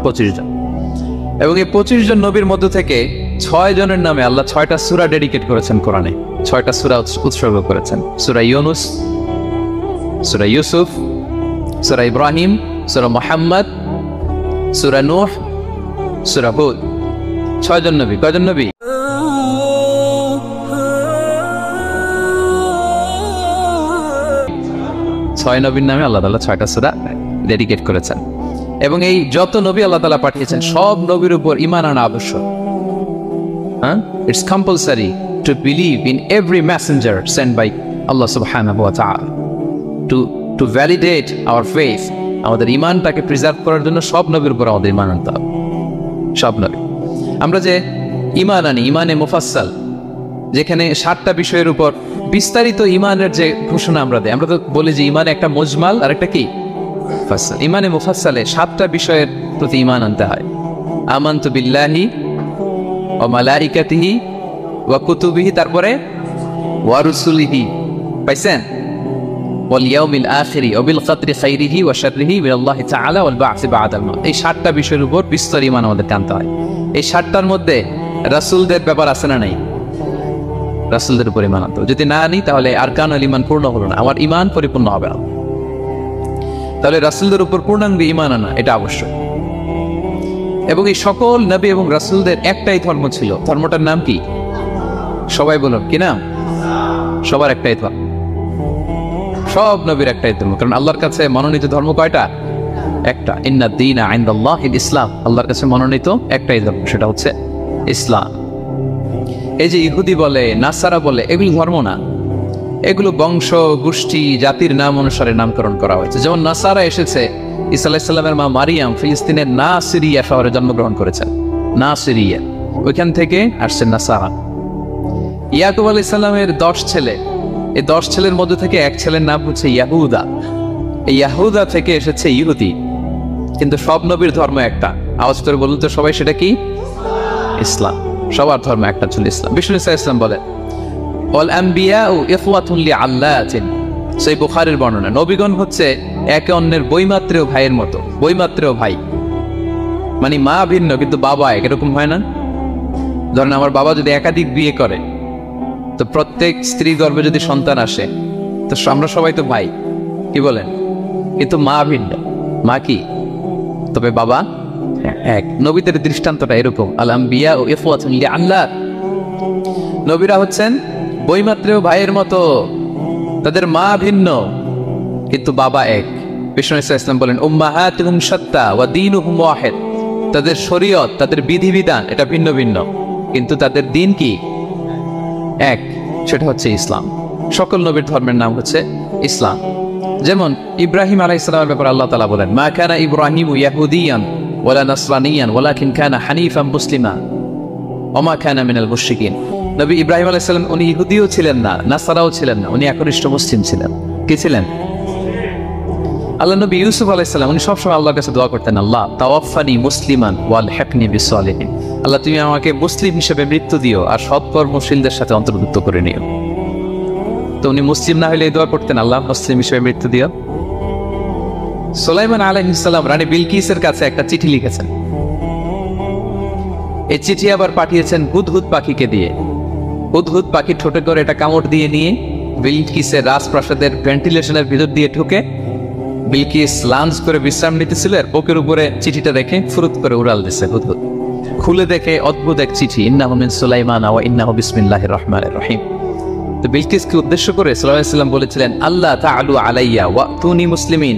25 জন। এবং এই 25 জন নবীর মধ্য থেকে 6 জনের নামে আল্লাহ 6টা সূরা ডেডিকেট করেছেন কোরআনে, 6টা সূরা উৎসর্গ করেছেন। সূরা ইউনুস, সূরা ইউসুফ, সূরা ইব্রাহিম, সূরা মুহাম্মদ, সূরা নূহ, সূরা হুদ। 6 জন নবী। কয়জন নবী? 6 নবীর নামে আল্লাহ তাআলা 6টা সূরা ডেডিকেট করেছেন। এবং এই যত নবী আল্লাহ তাআলা পাঠিয়েছেন সব নবীর উপর ঈমান আনা আবশ্যক। It's compulsory to believe in every messenger sent by Allah subhanahu wa ta'ala. To validate our faith, আমাদের ঈমানটাকে প্রিজার্ভ করার জন্য সব নবীর উপর আমাদের ঈমান আনতে হবে। সব নবী। আমরা যে ঈমান আনি, ঈমানে মুফাসসাল, যেখানে 7টা বিষয়ের উপর বিস্তারিত ঈমানের যে ঘোষণা আমরা দেই, আমরা তো বলি যে ঈমান একটা মুজমাল আর একটা কি মুফাসসাল। ঈমানে মুফাসসালে 7টা বিষয়ের প্রতি ঈমান আনতে হয়। আমানতু বিল্লাহি ওয়া মালাইকাতিহি ওয়া কুতুবিহি, তারপরে ওয়া রুসুলিহি, পাইছেন? ওয়াল ইয়াউমিল আখিরি ওয়া বিল কদরি খাইরিহি ওয়া শাররিহি মিনাল্লাহি তাআলা ওয়াল বা'সি বা'দাল মাউত। এই 7টা বিষয়ের উপর বিস্তর ঈমান আমাদের আনতে হয়। এই 7টার মধ্যে রাসূলদের ব্যাপার আছে না নাই? রাসূলদের উপর ঈমান আনতে হবে। যদি না আনি তাহলে আরকানুল ঈমান পূর্ণ হলো না, আমার ঈমান পরিপূর্ণ হবে না। তাহলে রাসূলদের উপর পূর্ণাঙ্গ ঈমান আনা এটা আবশ্যক। এবং এই সকল নবী এবং রাসূলদের একটাই ধর্ম ছিল। ধর্মটার নাম কি? সবাই বলুন, কি নাম? সবার একটাই ধর্ম, সব নবীর একটাই ধর্ম। কারণ আল্লাহর কাছে মনোনীত ধর্ম কয়টা? একটা। ইন্না দীনা ইনদাল্লাহিল ইসলাম, আল্লাহর কাছে মনোনীত একটাই ধর্ম, সেটা হচ্ছে ইসলাম। এই যে ইহুদি বলে, নাসারা বলে, এগুলো ধর্ম না, এগুলো বংশ, গোষ্ঠী, জাতির নাম অনুসারে নামকরণ করা হয়েছে। যেমন নাসারা এসেছে, ঈসা আলাইহিস সালামের মা মারিয়াম ফিলিস্তিনের নাসিরিয়া শহরে জন্মগ্রহণ করেছেন। নাসিরিয়া, ওইখান থেকে আসছে নাসারা। ইয়াকুব আলাইহিস সালামের 10 ছেলে, এই 10 ছেলের মধ্যে থেকে এক ছেলের নাম হচ্ছে ইয়াহুদা। এই ইয়াহুদা থেকে এসেছে ইহুদি। কিন্তু সব নবীর ধর্ম একটা। আওয়াজ করে বলুন তো সবাই, সেটা কি? ইসলাম। সবার ধর্ম একটা ছিল ইসলাম। বিষ্ণু ইসলাম বলে ওয়াল আম্বিয়াউ ইখওয়াতুন লিআল্লাতিন, সেই বুখারীর বর্ণনা, নবীগণ হচ্ছে একে অন্যের বৈমাত্রেয় ভাইয়ের মতো। বৈমাত্রেয় ভাই মানে মা ভিন্ন কিন্তু বাবা এক, এরকম হয় না? ধরেন আমার বাবা যদি একাধিক বিয়ে করে, তো প্রত্যেক স্ত্রী গর্ভে যদি সন্তান আসে, তো আমরা সবাই তো ভাই, কি বলেন? কিন্তু মা ভিন্ন। মা কি? তবে বাবা এক। নবীদের দৃষ্টান্তটা এরকম, আল আম্বিয়া ও ইখওয়াতুন লিআল্লাত, নবীরা হচ্ছেন বৈমাত্রেয় ভাইয়ের মতো, তাদের মা ভিন্ন কিন্তু বাবা এক। বিষ্ণু ইসলাম বলেন উম্মাহাতুহুম শাত্তা ওয়া দীনুহুম ওয়াহিদ, তাদের শরীয়ত, তাদের বিধিবিধান এটা ভিন্ন ভিন্ন, কিন্তু তাদের দিন কি? এক, সেটা হচ্ছে ইসলাম। সকল নবীর ধর্মের নাম হচ্ছে ইসলাম। যেমন ইব্রাহিম আলাইহিস সালামের ব্যাপারে আল্লাহ তাআলা বলেন মা কানা ইব্রাহিমু ইয়াহুদিয়ান ওয়ালা নাসরানিয়ান ওয়ালাকিন কানা হানিফান মুসলিমা ওয়া মা কানা মিনাল মুশরিকিন। নবী ইব্রাহিম আলাইহিস সালাম উনি ইহুদিও ছিলেন না, নাসারাও ছিলেন না, উনি একনিষ্ঠ মুসলিম ছিলেন। কি ছিলেন? আল্লাহ নবী ইউসুফ আলাইহিস সালাম উনি সবসময় আল্লাহর কাছে দোয়া করতেন, আল্লাহ তাওয়াফানি মুসলিমান ওয়াল হিকনি বিসসালিহিন, আল্লাহ তুমি আমাকে মুসলিম হিসেবে মৃত্যু দিও আর সৎকর্মশীলদের সাথে অন্তর্ভুক্ত করে নিও। তো উনি মুসলিম না হলে এই দোয়া করতেন, আল্লাহ মুসলিম হিসেবে মৃত্যু দিও। সুলাইমান আলাইহিস সালাম রানী বিলকিসের কাছে একটা চিঠি লিখেছেন। এই চিঠি আবার পাঠিয়েছেন হুদহুদ পাখিকে দিয়ে। হুদহুদ পাখি ঠোঁটে করে এটা কামড় দিয়ে নিয়ে বিলকিসের রাজপ্রাসাদের ভেন্টিলেশনের ভিতর দিয়ে ঢুকে বিলকিস লাঞ্চ করে বিশ্রাম নিতেছিল, আর বুকের উপরে চিঠিটা রেখে ফুরুত করে উড়াল দিছে হুদহুদ। খুলে দেখে অদ্ভুত এক চিঠি, ইন্নাহু মিন সুলাইমান ওয়া ইন্নাহু বিসমিল্লাহির রহমানির রহিম। তো বিলকিসকে উদ্দেশ্য করে সাল্লাল্লাহু আলাইহি ওয়াসাল্লাম বলেছিলেন আল্লাহ তাআলু আলাইয়া ওয়া তুনি মুসলিমিন,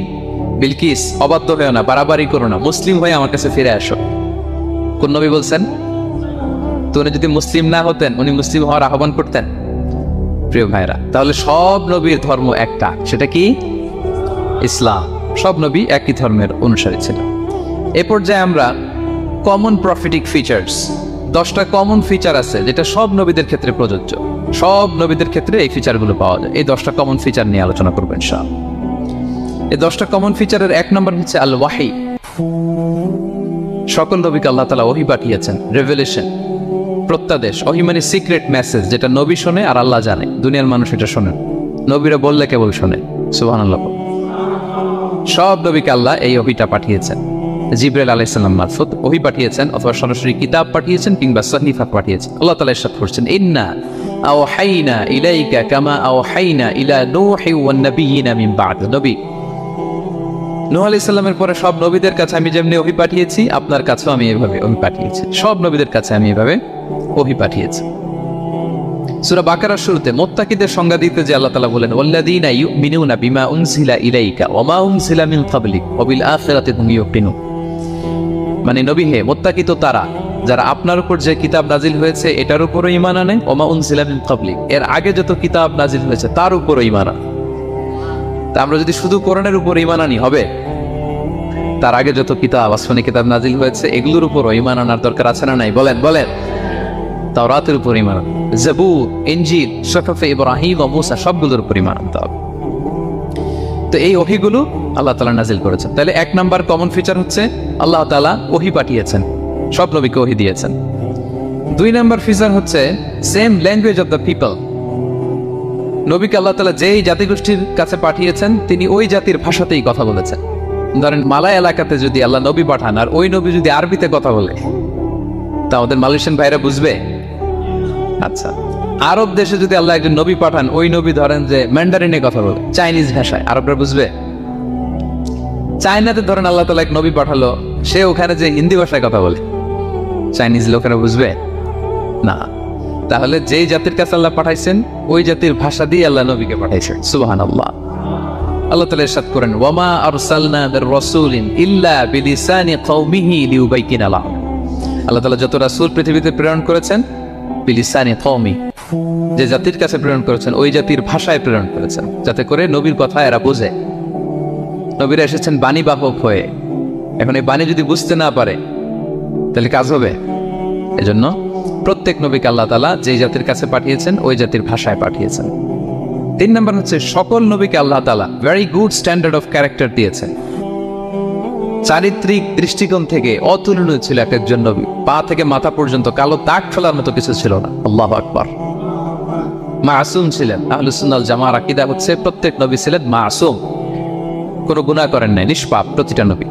বিলকিস অবাধ্য হয়েও না, বাড়াবাড়ি করো না, মুসলিম হয়ে আমার কাছে ফিরে আসো। কোন নবী বলছেন? তো উনি যদি মুসলিম না হতেন, উনি মুসলিম হওয়ার আহ্বান করতেন? প্রিয় ভাইরা, তাহলে সব নবীর ধর্ম একটা, সেটা কি? ইসলাম। সব নবী একই ধর্মের অনুসারী ছিলেন। এ পর্যায়ে আমরা কমন প্রফিটিক ফিচার্স, 10টা কমন ফিচার আছে যেটা সব নবীদের ক্ষেত্রে প্রযোজ্য। সব নবীদের ক্ষেত্রে এই ফিচারগুলো পাওয়া যায়। এই 10টা কমন ফিচার নিয়ে আলোচনা করবো ইনশাআল্লাহ। এই 10টা কমন ফিচারের 1 নম্বর হচ্ছে আল ওয়াহি। সকল নবীকে আল্লাহ তাআলা ওহী পাঠিয়েছেন, রেভেলেশন, প্রত্যাদেশ। ওহী মানে সিক্রেট মেসেজ, যেটা নবী শোনে আর আল্লাহ জানে, দুনিয়ার মানুষ এটা শোনে, নবীরা বললে কেবল শোনে। সুবহানাল্লাহ। সব নবীকে আল্লাহ এই ওহীটা পাঠিয়েছেন। জিবরাইল আলাইহিস সালাম মারফত ওহী পাঠিয়েছেন অথবা সরাসরি কিতাব পাঠিয়েছেন কিংবা সহিফা পাঠিয়েছেন। আল্লাহ তাআলা ইরশাদ করছেন, ইন্না আওহাইনা ইলাইকা কামা আওহাইনা ইলা নূহি ওয়ান নাবিয়িনা মিন বা'দ। নবী নূহ আলাইহিস সালামের পরে সব নবীদের কাছে আমি যেমনি ওহী পাঠিয়েছি, আপনার কাছেও আমি এভাবে ওহী পাঠিয়েছি। সব নবীদের কাছে আমি এভাবে ওহী পাঠিয়েছি। সূরা বাকারার শুরুতে মুত্তাকিদের সংজ্ঞা দিতে যে আল্লাহ তাআলা বলেন, ওয়াল্লাযীনা ইউমিনুনা বিমা উনজিলা ইলাইকা ওয়া মা উনজিলা মিন ক্বাবলিক ওয়া বিল আখিরাতি হুম ইউকিনুন। মানে নবী হে, মুত্তাকি তো তারা যারা আপনার উপর যে কিতাব নাজিল হয়েছে এটার উপরও ঈমান আনে, ওয়া মা উনজিলা মিন ক্বাবলিক, এর আগে যত কিতাব নাজিল হয়েছে তার উপরও ঈমান আনে। তা আমরা যদি শুধু কোরআনের উপর ঈমান আনি হবে? তার আগে যত কিতাব, আসমানি কিতাব নাজিল হয়েছে এগুলোর উপরও ঈমান আনার দরকার আছে না নাই? বলেন বলেন। তাওরাতের উপর ঈমান, জাবুর, ইনজিল, সুহুফে ইব্রাহিম ও মূসা সবগুলোর উপর ঈমান আনতে হবে। তো এই ওহীগুলো আল্লাহ তাআলা নাজিল করেছেন। তাহলে এক নাম্বার কমন ফিচার হচ্ছে আল্লাহ তাআলা ওহী পাঠিয়েছেন, সব নবীকে ওহী দিয়েছেন। দুই নাম্বার ফিচার হচ্ছে same language of the people. নবীকে আল্লাহ তাআলা যেই জাতিগোষ্ঠীর কাছে পাঠিয়েছেন তিনি ওই জাতির ভাষাতেই কথা বলেছেন। ধরেন মালয় এলাকাতে যদি আল্লাহ নবী পাঠান আর ওই নবী যদি আরবিতে কথা বলে, তা আমাদের মালয়েশিয়ান ভাইরা বুঝবে? আচ্ছা, আরব দেশে যদি আল্লাহ একজন নবী পাঠান, ওই নবী ধরেন যে ম্যান্ডারিনে কথা বলে, চাইনিজ ভাষায়, আরবরা বুঝবে? চায়নাতে ধরেন আল্লাহ তাআলা এক নবী পাঠালো, সে ওখানে যে হিন্দি ভাষায় কথা বলে, চাইনিজ লোকেরা বুঝবে না। তাহলে যেই জাতির কাছে আল্লাহ পাঠাইছেন ওই জাতির ভাষা দিয়ে আল্লাহ নবীকে পাঠাইছেন। সুবহানাল্লাহ। আল্লাহ তাআলা ইরশাদ করেন, ওয়ামা আরসালনা মির রাসূলিন ইল্লা বিলিসানি কওমিহি লিউবাইয়িনা লাহুম। আল্লাহ তাআলা যত রাসূল পৃথিবীতে প্রেরণ করেছেন, বিলিসানি কওমি, যে জাতির কাছে প্রেরণ করেছেন ওই জাতির ভাষায় প্রেরণ করেছেন, যাতে করে নবীর কথা এরা বোঝে। নবীরা এসেছেন বাণী বাহক হয়ে, এখন এই বাণী যদি বুঝতে না পারে তাহলে কাজ হবে? এজন্য প্রত্যেক নবীকে আল্লাহ তাআলা যে জাতির কাছে পাঠিয়েছেন ওই জাতির ভাষায় পাঠিয়েছেন। তিন নাম্বার হচ্ছে সকল নবীকে আল্লাহ তাআলা very good standard of character দিয়েছেন। চারিত্রিক দৃষ্টিকোণ থেকে অতুলনীয় ছিল এক একজন নবী। পা থেকে মাথা পর্যন্ত কালো দাগ ফেলার মতো কিছু ছিল না। আল্লাহু আকবার। মাসুম ছিলেন। আহলুস সুন্নাহ ওয়াল জামাআর আকীদা হচ্ছে প্রত্যেক নবী ছিলেন মাসুম, কোনো গুনাহ করেন নাই, নিষ্পাপ প্রতিটা নবী।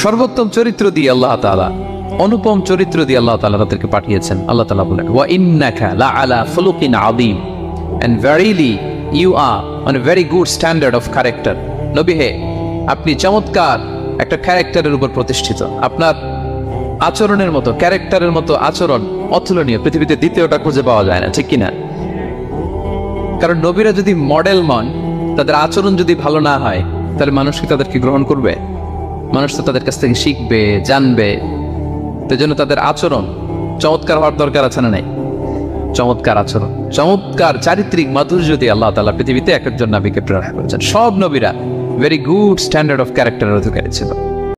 সর্বোত্তম চরিত্র দিয়ে আল্লাহ তাআলা, অনুপম চরিত্র দিয়ে আল্লাহ তাআলা তাদেরকে পাঠিয়েছেন। আল্লাহ তাআলা বলেন, ওয়া ইন্নাকা লাআলা খুলুকিন আযীম, and verily you are on a very good standard of character. নবী হে, আপনি চমৎকার একটা ক্যারেক্টারের উপর প্রতিষ্ঠিত। আপনার আচরণের মতো, ক্যারেক্টারের মতো আচরণ অতুলনীয়, পৃথিবীতে দ্বিতীয়টা খুঁজে পাওয়া যায় না, ঠিক কিনা? কারণ নবীরা যদি মডেল নন, তাদের আচরণ যদি ভালো না হয়, তাহলে মানুষ কি তাদেরকে গ্রহণ করবে? মানুষ তো তাদের কাছ থেকে শিখবে, জানবে। তাই জন্য তাদের আচরণ চমৎকার হওয়ার দরকার আছে না নাই? চমৎকার আচরণ, চমৎকার চারিত্রিক মাধুর্য দিয়ে আল্লাহ তাআলা পৃথিবীতে এক একজন নবীকে প্রেরণ করেছেন। সব নবীরা ভেরি গুড স্ট্যান্ডার্ড অফ ক্যারেক্টারের অধিকারী ছিল।